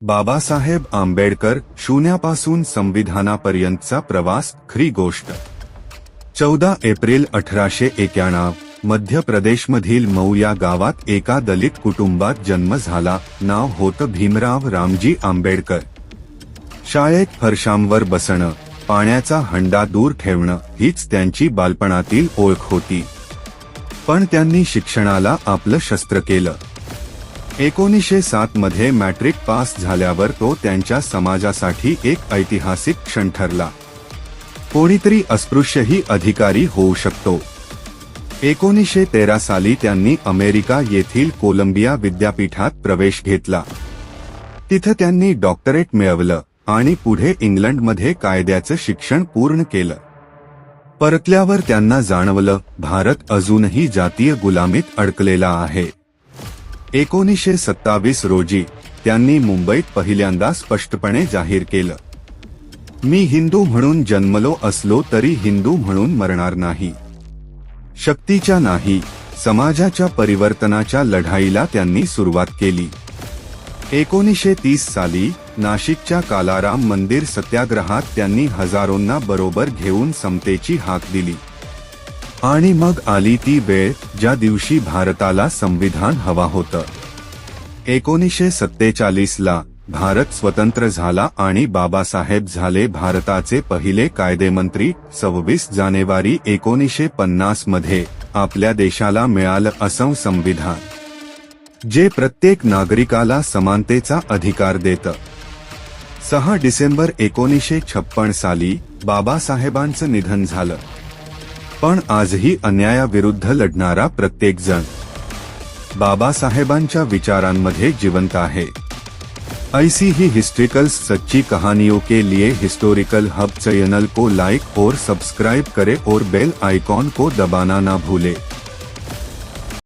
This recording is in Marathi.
बाबासाहेब आंबेडकर शून्यापासून संविधानापर्यंतचा प्रवास खरी गोष्ट 14 एप्रिल 1891 मध्य प्रदेशमधील मऊ या गावात एका दलित कुटुंबात जन्म झाला. नाव होतं भीमराव रामजी आंबेडकर. शाळेत फरशांवर बसणं, पाण्याचा हंडा दूर ठेवणं हीच त्यांची बालपणातील ओळख होती. पण त्यांनी शिक्षणाला आपलं शस्त्र केलं. 1907 मध्ये मॅट्रिक पास झाल्यावर तो त्यांच्या समाजासाठी एक ऐतिहासिक क्षण ठरला. कोणीतरी अस्पृश्यही अधिकारी होऊ शकतो. 1913 साली त्यांनी अमेरिका येथील कोलंबिया विद्यापीठात प्रवेश घेतला. तिथं त्यांनी डॉक्टरेट मिळवलं आणि पुढे इंग्लंडमध्ये कायद्याचं शिक्षण पूर्ण केलं. परतल्यावर त्यांना जाणवलं, भारत अजूनही जातीय गुलामीत अडकलेला आहे. 1927 रोजी त्यांनी मुंबईत पहिल्यांदा स्पष्टपणे जाहीर केलं, मी हिंदू म्हणून जन्मलो असलो तरी हिंदू म्हणून मरणार नाही. शक्तीच्या नाही, समाजाच्या परिवर्तनाच्या लढाईला त्यांनी सुरुवात केली. 1930 साली नाशिकच्या कालाराम मंदिर सत्याग्रहात त्यांनी हजारोंना बरोबर घेऊन समतेची हाक दिली. आणि मग आली ती वेळ ज्या दिवशी भारताला संविधान हवा होतं. 1947 ला भारत स्वतंत्र झाला आणि बाबासाहेब झाले भारताचे पहिले कायदेमंत्री. 26 जानेवारी 1950 मध्ये आपल्या देशाला मिळालं असं संविधान, जे प्रत्येक नागरिकाला समानतेचा अधिकार देतं. 6 डिसेंबर 1956 साली बाबासाहेबांचं निधन झालं. पण आजही अन्यायाविरुद्ध लढणारा प्रत्येक जण बाबासाहेबांच्या विचारांमध्ये जिवंत आहे. ऐसी ही हिस्ट्रिकल सच्ची कहानियों के लिए हिस्टोरिकल हब चैनल को लाइक और सब्सक्राइब करें और बेल आइकॉन को दबाना ना भूलें.